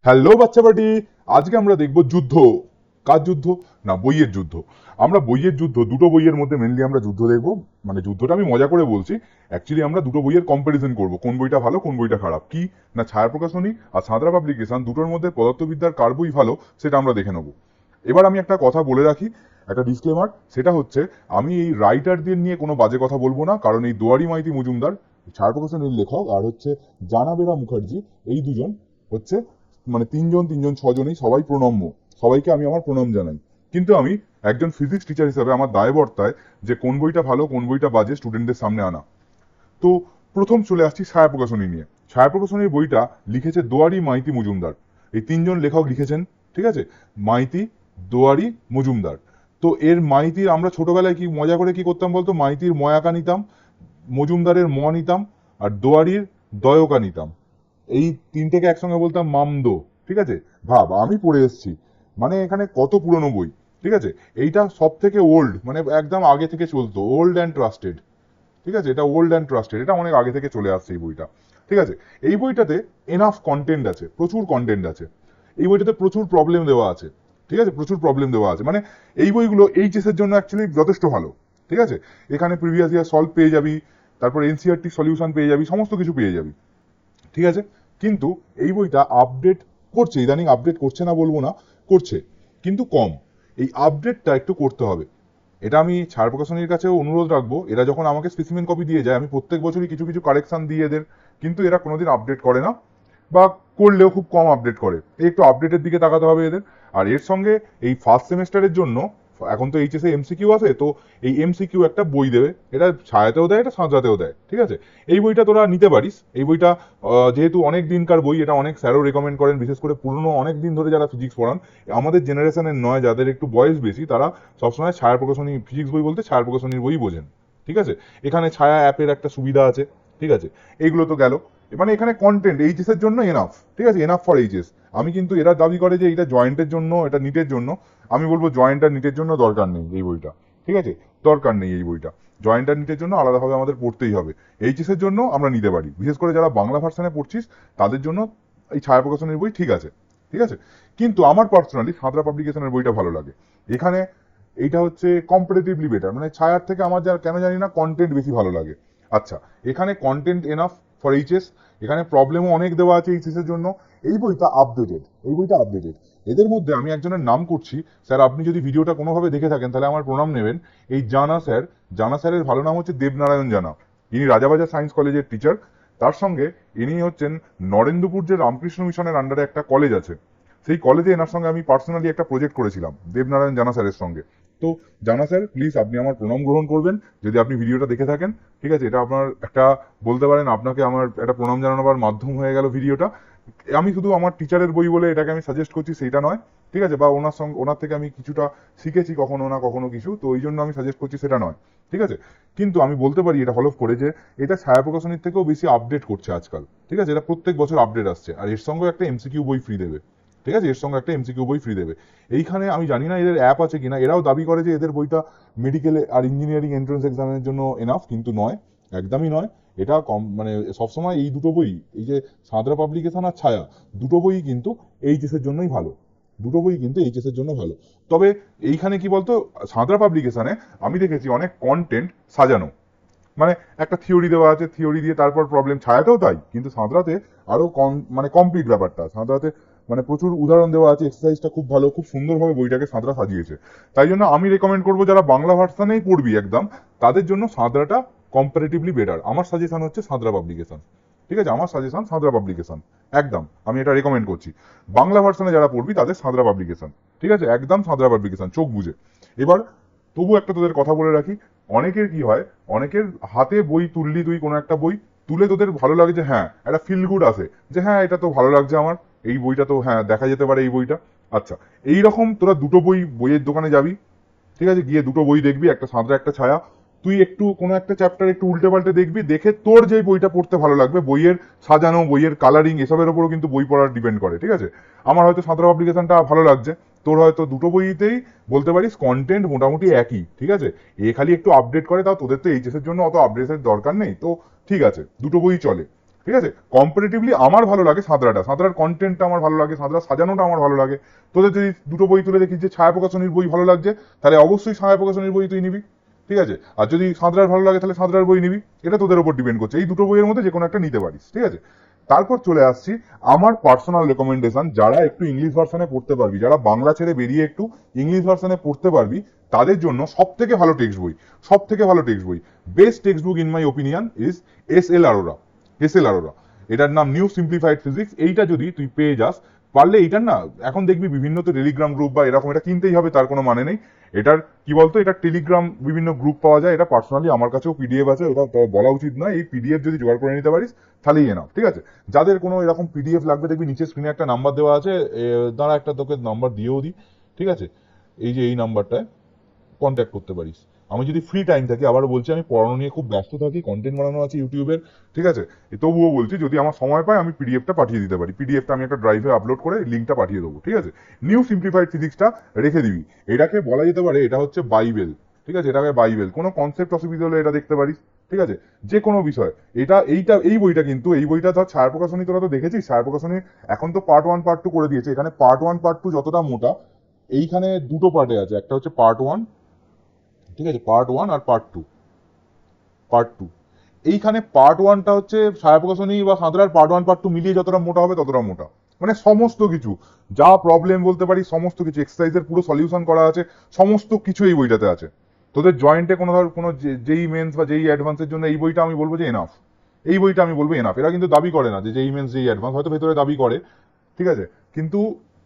Hello বাচ্চা party. আজকে আমরা দেখব যুদ্ধ। কার যুদ্ধ? না, বইয়ের যুদ্ধ। আমরা বইয়ের যুদ্ধ, দুটো বইয়ের মধ্যে মেনলি আমরা যুদ্ধ দেখব। মানে যুদ্ধটা আমি মজা করে বলছি, অ্যাকচুয়ালি আমরা দুটো বইয়ের কম্পারিজন করব, কোন বইটা ভালো কোন বইটা খারাপ। কি না, ছায়া প্রকাশনী আর সাঁতরা পাবলিকেশন দুটোর মধ্যে পদার্থবিদ্যার কার বই ভালো সেটা আমরা দেখে নেব। এবার আমি একটা কথা বলে রাখি, একটা ডিসক্লেমার, সেটা হচ্ছে আমি এই রাইটারদের নিয়ে কোনো বাজে কথা বলবো না, কারণ এই দুয়ারি মাইতি মজুমদার ছায়া প্রকাশনীর লেখক, আর হচ্ছে জানাবেরা মুখার্জি, এই দুজন হচ্ছে মানে তিনজন তিনজন ছজনেই সবাই প্রণম্য, সবাইকে আমি আমার প্রণাম জানাই। কিন্তু আমি একজন ফিজিক্স টিচার হিসেবে আমার দায়বর্তায় যে কোন বইটা ভালো কোন বইটা বাজে স্টুডেন্টদের সামনে আনা। তো প্রথম চলে আসছি ছায়া প্রকাশনী নিয়ে। ছায়া প্রকাশনীর বইটা লিখেছে দুয়ারি মাইতি মজুমদার। এই তিনজন লেখক লিখেছেন, ঠিক আছে? মাইতি, দুয়ারি, মজুমদার। তো এর মাইতির আমরা ছোটবেলায় কি মজা করে কি করতাম বলতো, মাইতির ময়াকা নিতাম, মজুমদারের ম নিতাম, আর দুয়ারির দয়কা নিতাম। এই তিনটেকে একসঙ্গে বলতাম মামদো। ঠিক আছে? ভাব, আমি পড়ে এসেছি, মানে এখানে কত পুরনো বই। ঠিক আছে? এইটা সব থেকে ওল্ড, মানে একদম আগে থেকে চলতো, ওল্ড অ্যান্ড ট্রাস্টেড। ঠিক আছে? এটা ওল্ড অ্যান্ড ট্রাস্টেড, এটা অনেক আগে থেকে চলে আসছে এই বইটা। ঠিক আছে? এই বইটাতে এনাফ কন্টেন্ট আছে, প্রচুর কন্টেন্ট আছে। এই বইটাতে প্রচুর প্রবলেম দেওয়া আছে। ঠিক আছে? প্রচুর প্রবলেম দেওয়া আছে, মানে এই বইগুলো এইচএস এর জন্য অ্যাকচুয়ালি যথেষ্ট ভালো। ঠিক আছে? এখানে প্রিভিয়াস ইয়ার সলভ পেয়ে যাবি, তারপর এনসিআরটি সলিউশন পেয়ে যাবি, সমস্ত কিছু পেয়ে যাবি। ঠিক আছে? কিন্তু এই বইটা আপডেট করছে, ইদানিং আপডেট করছে না বলবো না, করছে, কিন্তু কম। এই আপডেটটা একটু করতে হবে। এটা আমি ছায়া প্রকাশনীর কাছেও অনুরোধ রাখবো, এরা যখন আমাকে স্পেসিমেন কপি দিয়ে যায় আমি প্রত্যেক বছরই কিছু কিছু কারেকশন দিই এদের, কিন্তু এরা কোনোদিন আপডেট করে না, বা করলেও খুব কম আপডেট করে। এই একটু আপডেটের দিকে তাকাতে হবে এদের। আর এর সঙ্গে এই ফার্স্ট সেমেস্টারের জন্য এখন তো এইচএসএ এমসিকিউ আছে, তো এই এমসিকিউ একটা বই দেবে, এটা ছায়াতেও দেয়, এটা সাঁতরাতেও দেয়। ঠিক আছে? এই বইটা তোরা নিতে পারিস। এই বইটা যেহেতু অনেক দিনকার বই, এটা অনেক স্যারও রেকমেন্ড করেন, বিশেষ করে পুরনো অনেক দিন ধরে যারা ফিজিক্স পড়ান, আমাদের জেনারেশনের নয়, যাদের একটু বয়স বেশি, তারা সবসময় ছায়া প্রকাশনী ফিজিক্স বই বলতে ছায়া প্রকাশনীর বই বোঝেন। ঠিক আছে? এখানে ছায়া অ্যাপের একটা সুবিধা আছে। ঠিক আছে? এইগুলো তো গেল, মানে এখানে কন্টেন্ট এইচএস এর জন্য এনাফ। ঠিক আছে? Enough for HS. আমি কিন্তু এরা দাবি করে যে এটা জয়েন্টের জন্য, এটা নিটের জন্য, আমি বলবো জয়েন্ট আর নিটের জন্য দরকার নেই এই বইটা। ঠিক আছে? দরকার নেই এই বইটা। জয়েন্ট আর নিটের জন্য আলাদাভাবে আমাদের পড়তেই হবে। এইচএস এর জন্য আমরা নিতে পারি, বিশেষ করে যারা বাংলা ভার্সনে পড়ছিস তাদের জন্য এই ছায়া প্রকাশনের বই ঠিক আছে। ঠিক আছে? কিন্তু আমার পার্সোনালি সাঁতরা পাবলিকেশনের বইটা ভালো লাগে। এখানে এইটা হচ্ছে কম্পারেটিভলি বেটার, মানে ছায়ার থেকে আমার যা কেন জানি না কন্টেন্ট বেশি ভালো লাগে। আচ্ছা, এখানে কন্টেন্ট এনাফ ফর এইচএস, এখানে প্রবলেমও অনেক দেওয়া আছে এইচএস এর জন্য। এই বইটা আপডেটেড, এই বইটা আপডেটেড। এদের মধ্যে আমি একজনের নাম করছি, স্যার আপনি যদি ভিডিওটা কোনোভাবে দেখে থাকেন তাহলে আমার প্রণাম নেবেন। এই জানা স্যার, জানা স্যারের ভালো নাম হচ্ছে দেবনারায়ণ জানা। ইনি রাজাবাজার সায়েন্স কলেজের টিচার। তার সঙ্গে ইনি হচ্ছেন নরেন্দ্রপুর যে রামকৃষ্ণ মিশনের আন্ডারে একটা কলেজ আছে, সেই কলেজে এনার সঙ্গে আমি পার্সোনালি একটা প্রজেক্ট করেছিলাম দেবনারায়ণ জানা স্যারের সঙ্গে। তো জানা স্যার, প্লিজ আপনি আমার প্রণাম গ্রহণ করবেন যদি আপনি ভিডিওটা দেখে থাকেন। ঠিক আছে? এটা আপনার একটা, বলতে পারেন আপনাকে আমার একটা প্রণাম জানানোর মাধ্যম হয়ে গেল ভিডিওটা। আমি শুধু আমার টিচারের বই বলে এটাকে আমি সাজেস্ট করছি সেইটা নয়। ঠিক আছে? বা ওনার সঙ্গে, ওনার থেকে আমি কিছুটা শিখেছি কখনো না কখনো কিছু, তো ওই জন্য আমি সাজেস্ট করছি সেটা নয়। ঠিক আছে? কিন্তু আমি বলতে পারি এটা হলফ করে যে এটা ছায়া প্রকাশনীর থেকেও বেশি আপডেট করছে আজকাল। ঠিক আছে? এটা প্রত্যেক বছর আপডেট আসছে, আর এর সঙ্গে একটা এমসিকিউ বই ফ্রি দেবে। ঠিক আছে? এর সঙ্গে একটা এমসিকিউ বই ফ্রি দেবে। এইখানে আমি জানি না এদের অ্যাপ আছে কিনা, এরাও দাবি করে যে এদের বইটা মেডিকেল আর ইঞ্জিনিয়ারিং এন্ট্রান্স এক্সামের জন্য এনাফ, কিন্তু নয়, একদমই নয়। এটা কম, মানে সবসময় এই দুটো বই, এই যে সাঁতরা পাবলিকেশন আর ছায়া, দুটো বই কিন্তু এইচএস এর জন্যই ভালো। দুটো বই কিন্তু এইচএস এর জন্য ভালো। তবে এইখানে কি বলতো, সাঁতরা পাবলিকেশনে আমি দেখেছি অনেক কন্টেন্ট সাজানো, মানে একটা থিওরি দেওয়া আছে, থিওরি দিয়ে তারপর প্রবলেম। ছায়াতেও তাই, কিন্তু সাঁতরাতে আরো কম, মানে কমপ্লিট ব্যাপারটা সাঁতরাতে, মানে প্রচুর উদাহরণ দেওয়া আছে, এক্সারসাইজটা খুব ভালো, খুব সুন্দরভাবে বইটাকে সাঁতরা সাজিয়েছে। তাই জন্য আমি রেকমেন্ড করবো যারা বাংলা ভার্সানেই পড়বি একদম, তাদের জন্য সাঁতরাটা কম্পারেটিভলি বেটার। আমার সাজেশন হচ্ছে সাঁতরা পাবলিকেশন। ঠিক আছে? আমার সাজেশন সাঁতরা পাবলিকেশন, একদম আমি এটা রেকমেন্ড করছি। বাংলা ভার্সানে যারা পড়বি তাদের সাঁতরা পাবলিকেশন। ঠিক আছে? একদম সাঁতরা পাবলিকেশন, চোখ বুঝে। এবার তবু একটা তোদের কথা বলে রাখি, অনেকের কি হয়, অনেকের হাতে বই তুললি, তুই কোনো একটা বই তুলে তোদের ভালো লাগে যে হ্যাঁ একটা ফিল গুড আসে, যে হ্যাঁ এটা তো ভালো লাগছে আমার, এই বইটা তো হ্যাঁ দেখা যেতে পারে এই বইটা। আচ্ছা, এইরকম তোরা দুটো বই বইয়ের দোকানে যাবি, ঠিক আছে, গিয়ে দুটো বই দেখবি, একটা সাঁতরা একটা ছায়া। তুই একটু কোনো একটা চ্যাপ্টার একটু উল্টে পাল্টে দেখবি, দেখে তোর যে বইটা পড়তে ভালো লাগবে, বইয়ের সাজানো, বইয়ের কালারিং, এসবের উপরও কিন্তু বই পড়ার ডিপেন্ড করে। ঠিক আছে? আমার হয়তো সাঁতরা পাবলিকেশনটা ভালো লাগছে, তোর হয়তো দুটো বইতেই বলতে পারিস কন্টেন্ট মোটামুটি একই। ঠিক আছে? খালি একটু আপডেট করে, তাও তোদের তো এইচএস এর জন্য অত আপডেটের দরকার নেই, তো ঠিক আছে, দুটো বই চলে। ঠিক আছে। কম্পারেটিভলি আমার ভালো লাগে সাঁতরাটা, সাঁতরার কন্টেন্টটা আমার ভালো লাগে, সাঁতরা সাজানোটা আমার ভালো লাগে। তোদের যদি দুটো বই তুলে দেখিস যে ছায়া প্রকাশনীর বই ভালো লাগছে, তাহলে অবশ্যই ছায়া প্রকাশনীর বই তুই নিবি, ঠিক আছে। আর যদি সাঁতরার ভালো লাগে তাহলে সাঁতরার বই নিবি, এটা তোদের উপর ডিপেন্ড করছে। এই দুটো বইয়ের মধ্যে যে কোনো একটা নিতে পারিস, ঠিক আছে। তারপর চলে আসছি আমার পার্সোনাল রেকমেন্ডেশন, যারা একটু ইংলিশ ভার্সনে পড়তে পারবি, যারা বাংলা ছেড়ে বেরিয়ে একটু ইংলিশ ভার্সনে পড়তে পারবি, তাদের জন্য সব থেকে ভালো টেক্সট বই, সব থেকে ভালো টেক্সট বই, best text book in my opinion is SL. Arora. SL. Arora, এটার নাম নিউ সিম্পলিফাইড ফিজিক্স। এইটা যদি তুই পেয়ে যাস, পারলে এইটার না, এখন দেখবি বিভিন্ন তো টেলিগ্রাম গ্রুপ বা এরকম, এটা কিনতেই হবে তার কোনো মানে নেই। এটার কি বলতো, এটা টেলিগ্রাম বিভিন্ন গ্রুপ পাওয়া যায়, এটা পার্সোনালি আমার কাছেও পিডিএফ আছে, ওটা তো বলা উচিত নয়। এই পিডিএফ যদি জোগাড় করে নিতে পারিস তাহলেই এনাফ, ঠিক আছে। যাদের কোনো এরকম পিডিএফ লাগবে, দেখবি নিচে স্ক্রিনে একটা নাম্বার দেওয়া আছে, দাঁড়া একটা তোকে নাম্বার দিয়েও দিই, ঠিক আছে। এই যে এই নাম্বারটায় কন্ট্যাক্ট করতে পারিস। আমি যদি ফ্রি টাইম থাকি, আবারও বলছি আমি পড়ানো নিয়ে খুব ব্যস্ত থাকি, কন্টেন্ট বানানো আছে ইউটিউবের, ঠিক আছে। তবুও বলছি যদি আমার সময় পায় আমি পিডিএফটা পাঠিয়ে দিতে পারি, পিডিএফটা আমি একটা ড্রাইভে আপলোড করে লিঙ্কটা পাঠিয়ে দেবো, ঠিক আছে। নিউ সিম্পলিফাইড ফিজিক্সটা রেখে দিবি। এটাকে বলা যেতে পারে এটা হচ্ছে বাইবেল, ঠিক আছে। এটাকে বাইবেল, কোনো কনসেপ্ট অসুবিধা হলে এটা দেখতে পারিস, ঠিক আছে। যে কোনো বিষয়, এই বইটা কিন্তু, এই বইটা ধর ছায়া প্রকাশনী, তোরা তো দেখেছিস ছায়া প্রকাশনী এখন তো পার্ট 1 পার্ট 2 করে দিয়েছে। এখানে পার্ট 1 পার্ট 2 যতটা মোটা, এইখানে দুটো পার্টে আছে, একটা হচ্ছে পার্ট 1, ঠিক আছে, পার্ট 1 আর পার্ট টু। এইখানে পার্ট 1টা হচ্ছে ছায়া প্রকাশনী বা সাঁতরার পার্ট 1 পার্ট 2 মিলিয়ে যতটা মোটা হবে ততটা মোটা, মানে সমস্ত কিছু যা প্রবলেম বলতে পারি সমস্ত কিছু, এক্সারসাইজের পুরো সলিউশন করা আছে, সমস্ত কিছু এই বইটাতে আছে। তোদের জয়েন্টে কোনো ধর কোনো যেই মেন্স বা যেই অ্যাডভান্সের জন্য এই বইটা আমি বলবো যে এনাফ, এই বইটা আমি বলবো এনাফ। এরা কিন্তু দাবি করে না যে যেই মেন্স যেই অ্যাডভান্স, হয়তো ভেতরে দাবি করে, ঠিক আছে, কিন্তু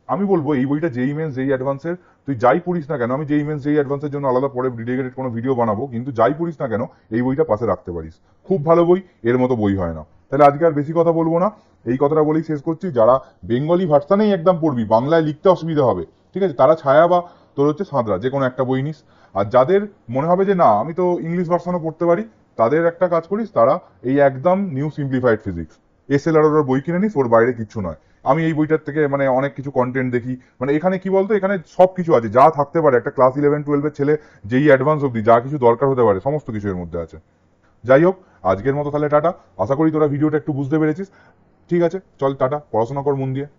আমি বলবো এই বইটা যেই মেন্স যেই অ্যাডভান্সের, তুই যাই পড়িস না কেন, আমি যেই মেন্স যেই অ্যাডভান্সের জন্য আলাদা পরে ডেডিকেটেড কোনো ভিডিও বানাবো, কিন্তু যাই পড়িস না কেন এই বইটা পাশে রাখতে পারিস। খুব ভালো বই, এর মতো বই হয় না। তাহলে আজকে আর বেশি কথা বলবো না, এই কথাটা বলেই শেষ করছি। যারা বেঙ্গলি ভার্সানেই একদম পড়বি, বাংলায় লিখতে অসুবিধা হবে, ঠিক আছে, তারা ছায়া বা তোর হচ্ছে সাঁতরা যে কোনো একটা বই নিস। আর যাদের মনে হবে যে না আমি তো ইংলিশ ভার্সানও পড়তে পারি, তাদের একটা কাজ করিস, তারা এই একদম নিউ সিম্পলিফাইড ফিজিক্স এস.এল. আরোরার বই কিনে নিস, ওর বাইরে কিচ্ছু নয়। আমি এই বইটার থেকে মানে অনেক কিছু কন্টেন্ট দেখি, মানে এখানে কি বলতো, এখানে সব কিছু আছে যা থাকতে পারে একটা ক্লাস 11-12 ছেলে, যেই অ্যাডভান্স অব্দি যা কিছু দরকার হতে পারে সমস্ত কিছু এর মধ্যে আছে। যাই হোক, আজকের মতো তাহলে টাটা। আশা করি তোরা ভিডিওটা একটু বুঝতে পেরেছিস, ঠিক আছে। চল টাটা, পড়াশোনা কর মন দিয়ে।